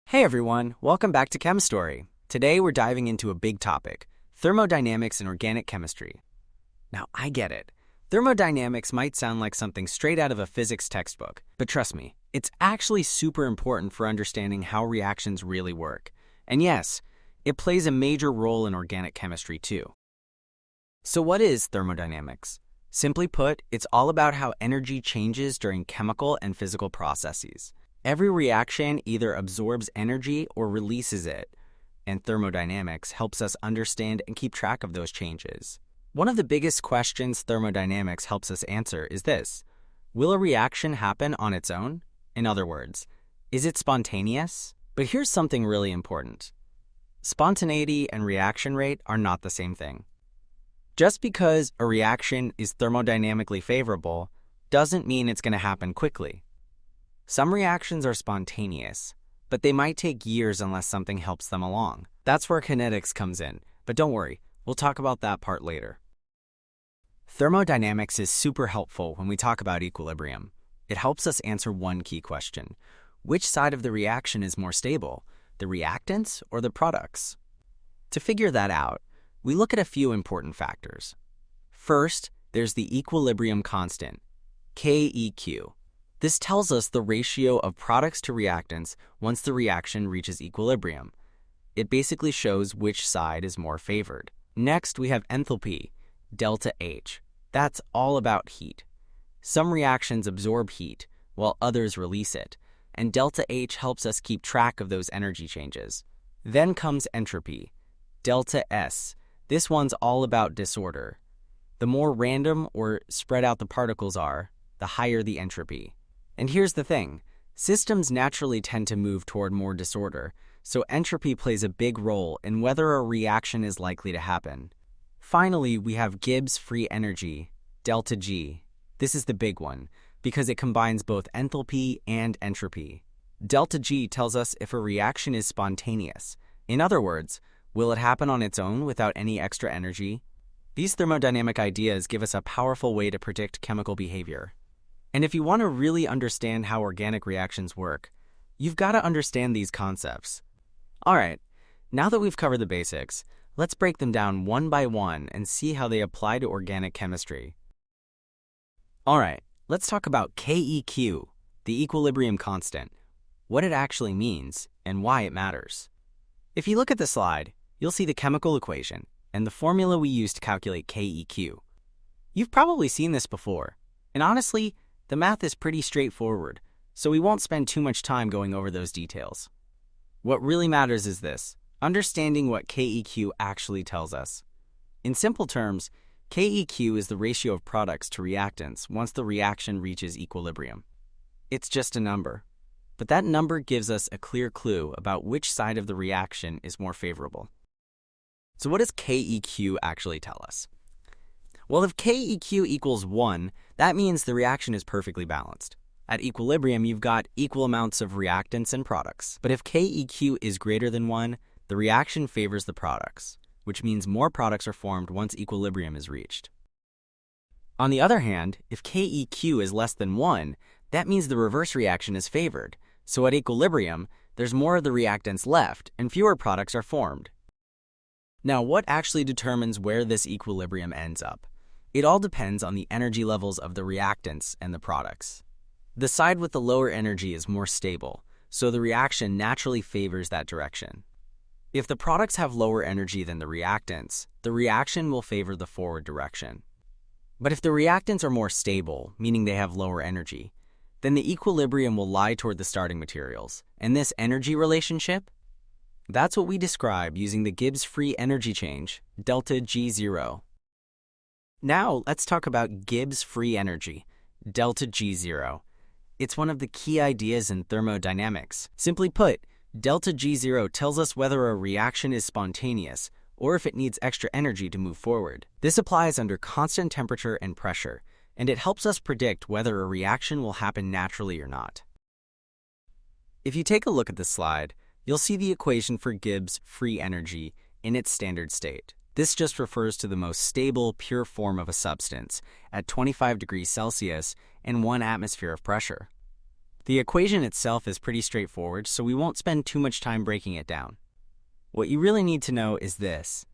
Hey everyone, welcome back to Chem Story. Today we're diving into a big topic, thermodynamics and organic chemistry. Now I get it. Thermodynamics might sound like something straight out of a physics textbook, but trust me, it's actually super important for understanding how reactions really work. And yes, it plays a major role in organic chemistry too. So what is thermodynamics? Simply put, it's all about how energy changes during chemical and physical processes. Every reaction either absorbs energy or releases it, and thermodynamics helps us understand and keep track of those changes. One of the biggest questions thermodynamics helps us answer is this: will a reaction happen on its own? In other words, is it spontaneous? But here's something really important. Spontaneity and reaction rate are not the same thing. Just because a reaction is thermodynamically favorable doesn't mean it's going to happen quickly. Some reactions are spontaneous, but they might take years unless something helps them along. That's where kinetics comes in, but don't worry, we'll talk about that part later. Thermodynamics is super helpful when we talk about equilibrium. It helps us answer one key question: which side of the reaction is more stable, the reactants or the products? To figure that out, we look at a few important factors. First, there's the equilibrium constant, KEQ. This tells us the ratio of products to reactants once the reaction reaches equilibrium. It basically shows which side is more favored. Next, we have enthalpy, ΔH. That's all about heat. Some reactions absorb heat, while others release it, and ΔH helps us keep track of those energy changes. Then comes entropy, ΔS. This one's all about disorder. The more random or spread out the particles are, the higher the entropy. And here's the thing, systems naturally tend to move toward more disorder, so entropy plays a big role in whether a reaction is likely to happen. Finally, we have Gibbs free energy, ΔG. This is the big one, because it combines both enthalpy and entropy. ΔG tells us if a reaction is spontaneous. In other words, will it happen on its own without any extra energy? These thermodynamic ideas give us a powerful way to predict chemical behavior. And if you want to really understand how organic reactions work, you've got to understand these concepts. Alright, now that we've covered the basics, let's break them down one by one and see how they apply to organic chemistry. Alright, let's talk about KEQ, the equilibrium constant, what it actually means, and why it matters. If you look at the slide, you'll see the chemical equation and the formula we use to calculate KEQ. You've probably seen this before, and honestly, the math is pretty straightforward, so we won't spend too much time going over those details. What really matters is this: understanding what KEQ actually tells us. In simple terms, KEQ is the ratio of products to reactants once the reaction reaches equilibrium. It's just a number, but that number gives us a clear clue about which side of the reaction is more favorable. So what does KEQ actually tell us? Well, if KEQ equals 1, that means the reaction is perfectly balanced. At equilibrium, you've got equal amounts of reactants and products. But if KEQ is greater than 1, the reaction favors the products, which means more products are formed once equilibrium is reached. On the other hand, if KEQ is less than 1, that means the reverse reaction is favored. So at equilibrium, there's more of the reactants left and fewer products are formed. Now, what actually determines where this equilibrium ends up? It all depends on the energy levels of the reactants and the products. The side with the lower energy is more stable, so the reaction naturally favors that direction. If the products have lower energy than the reactants, the reaction will favor the forward direction. But if the reactants are more stable, meaning they have lower energy, then the equilibrium will lie toward the starting materials. And this energy relationship, that's what we describe using the Gibbs free energy change, ΔG0. Now, let's talk about Gibbs free energy, ΔG0. It's one of the key ideas in thermodynamics. Simply put, ΔG0 tells us whether a reaction is spontaneous or if it needs extra energy to move forward. This applies under constant temperature and pressure, and it helps us predict whether a reaction will happen naturally or not. If you take a look at this slide, you'll see the equation for Gibbs free energy in its standard state. This just refers to the most stable, pure form of a substance at 25 degrees Celsius and 1 atmosphere of pressure. The equation itself is pretty straightforward, so we won't spend too much time breaking it down. What you really need to know is this.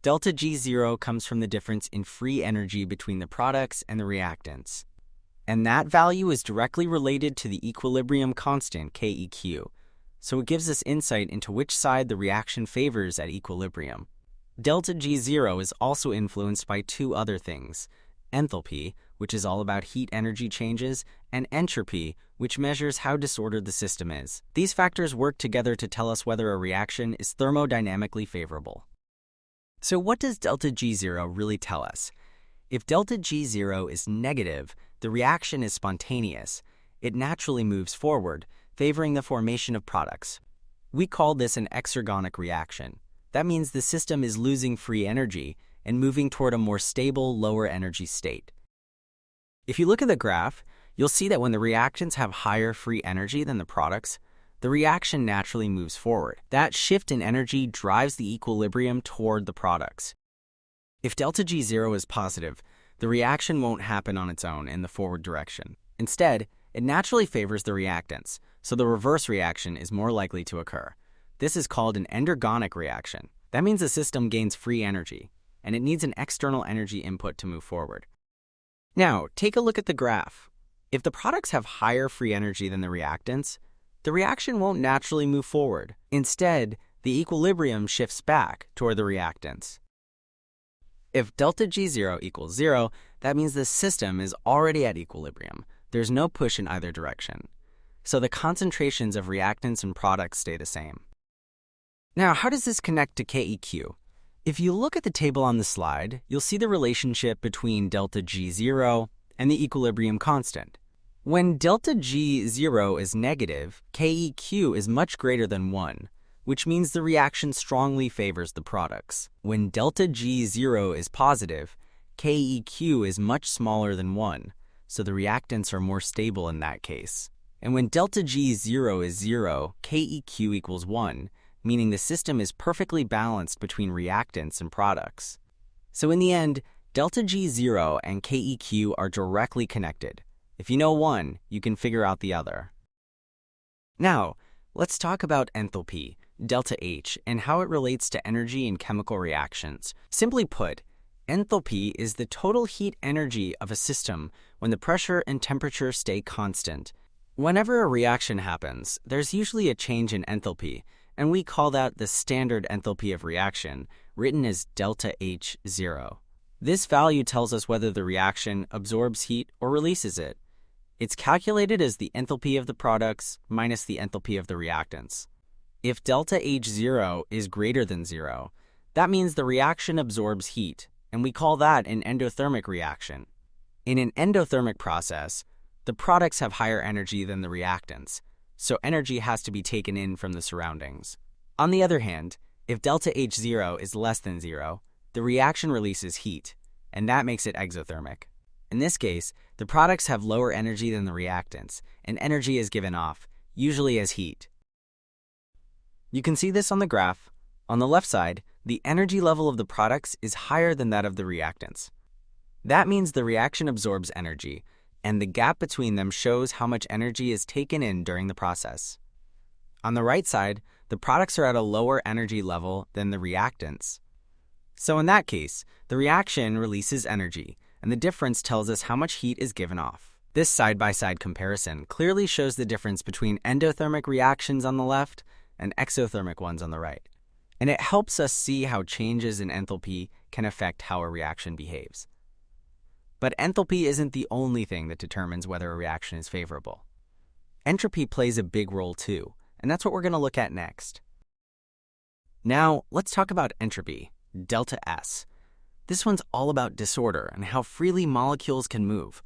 Delta G0 comes from the difference in free energy between the products and the reactants. And that value is directly related to the equilibrium constant, KEQ, so it gives us insight into which side the reaction favors at equilibrium. Delta G0 is also influenced by two other things: enthalpy, which is all about heat energy changes, and entropy, which measures how disordered the system is. These factors work together to tell us whether a reaction is thermodynamically favorable. So what does delta G0 really tell us? If delta G0 is negative, the reaction is spontaneous. It naturally moves forward, favoring the formation of products. We call this an exergonic reaction. That means the system is losing free energy and moving toward a more stable, lower energy state. If you look at the graph, you'll see that when the reactants have higher free energy than the products, the reaction naturally moves forward. That shift in energy drives the equilibrium toward the products. If delta G0 is positive, the reaction won't happen on its own in the forward direction. Instead, it naturally favors the reactants, so the reverse reaction is more likely to occur. This is called an endergonic reaction. That means the system gains free energy, and it needs an external energy input to move forward. Now, take a look at the graph. If the products have higher free energy than the reactants, the reaction won't naturally move forward. Instead, the equilibrium shifts back toward the reactants. If delta G0 equals 0, that means the system is already at equilibrium. There's no push in either direction. So the concentrations of reactants and products stay the same. Now, how does this connect to KEQ? If you look at the table on the slide, you'll see the relationship between delta G0 and the equilibrium constant. When delta G0 is negative, KEQ is much greater than 1, which means the reaction strongly favors the products. When delta G0 is positive, KEQ is much smaller than 1, so the reactants are more stable in that case. And when delta G0 is 0, KEQ equals 1, meaning the system is perfectly balanced between reactants and products. So in the end, delta G0 and KEQ are directly connected. If you know one, you can figure out the other. Now, let's talk about enthalpy, delta H, and how it relates to energy in chemical reactions. Simply put, enthalpy is the total heat energy of a system when the pressure and temperature stay constant. Whenever a reaction happens, there's usually a change in enthalpy, and we call that the standard enthalpy of reaction, written as delta H0. This value tells us whether the reaction absorbs heat or releases it. It's calculated as the enthalpy of the products minus the enthalpy of the reactants. If delta H0 is greater than 0, that means the reaction absorbs heat, and we call that an endothermic reaction. In an endothermic process, the products have higher energy than the reactants, so energy has to be taken in from the surroundings. On the other hand, if delta H0 is less than 0, the reaction releases heat, and that makes it exothermic. In this case, the products have lower energy than the reactants, and energy is given off, usually as heat. You can see this on the graph. On the left side, the energy level of the products is higher than that of the reactants. That means the reaction absorbs energy, and the gap between them shows how much energy is taken in during the process. On the right side, the products are at a lower energy level than the reactants. So in that case, the reaction releases energy, and the difference tells us how much heat is given off. This side-by-side comparison clearly shows the difference between endothermic reactions on the left and exothermic ones on the right. And it helps us see how changes in enthalpy can affect how a reaction behaves. But enthalpy isn't the only thing that determines whether a reaction is favorable. Entropy plays a big role too, and that's what we're going to look at next. Now, let's talk about entropy, delta S. This one's all about disorder and how freely molecules can move.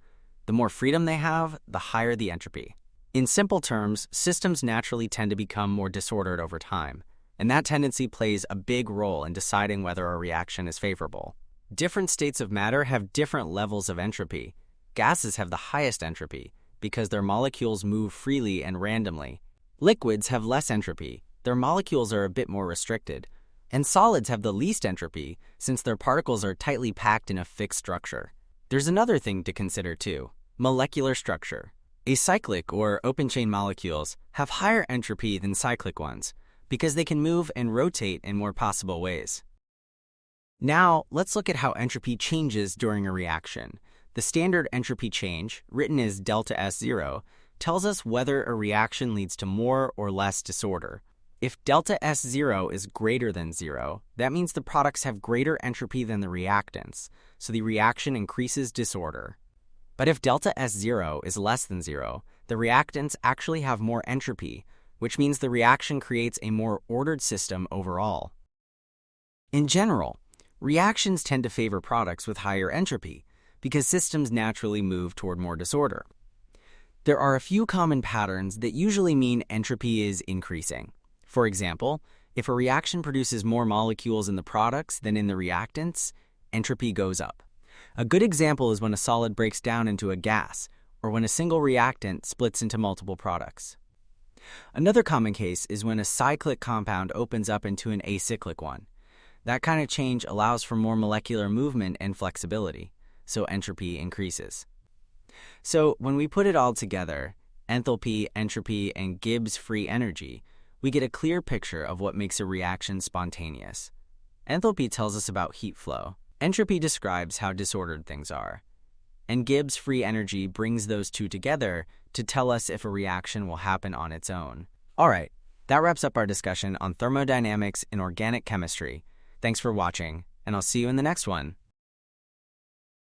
The more freedom they have, the higher the entropy. In simple terms, systems naturally tend to become more disordered over time, and that tendency plays a big role in deciding whether a reaction is favorable. Different states of matter have different levels of entropy. Gases have the highest entropy because their molecules move freely and randomly. Liquids have less entropy. Their molecules are a bit more restricted. And solids have the least entropy since their particles are tightly packed in a fixed structure. There's another thing to consider too, molecular structure. Acyclic or open-chain molecules have higher entropy than cyclic ones because they can move and rotate in more possible ways. Now, let's look at how entropy changes during a reaction. The standard entropy change, written as delta S0, tells us whether a reaction leads to more or less disorder. If delta S0 is greater than 0, that means the products have greater entropy than the reactants, so the reaction increases disorder. But if delta S0 is less than 0, the reactants actually have more entropy, which means the reaction creates a more ordered system overall. In general, reactions tend to favor products with higher entropy because systems naturally move toward more disorder. There are a few common patterns that usually mean entropy is increasing. For example, if a reaction produces more molecules in the products than in the reactants, entropy goes up. A good example is when a solid breaks down into a gas, or when a single reactant splits into multiple products. Another common case is when a cyclic compound opens up into an acyclic one. That kind of change allows for more molecular movement and flexibility, so entropy increases. So when we put it all together, enthalpy, entropy, and Gibbs free energy, we get a clear picture of what makes a reaction spontaneous. Enthalpy tells us about heat flow. Entropy describes how disordered things are. And Gibbs free energy brings those two together to tell us if a reaction will happen on its own. All right, that wraps up our discussion on thermodynamics in organic chemistry. Thanks for watching, and I'll see you in the next one.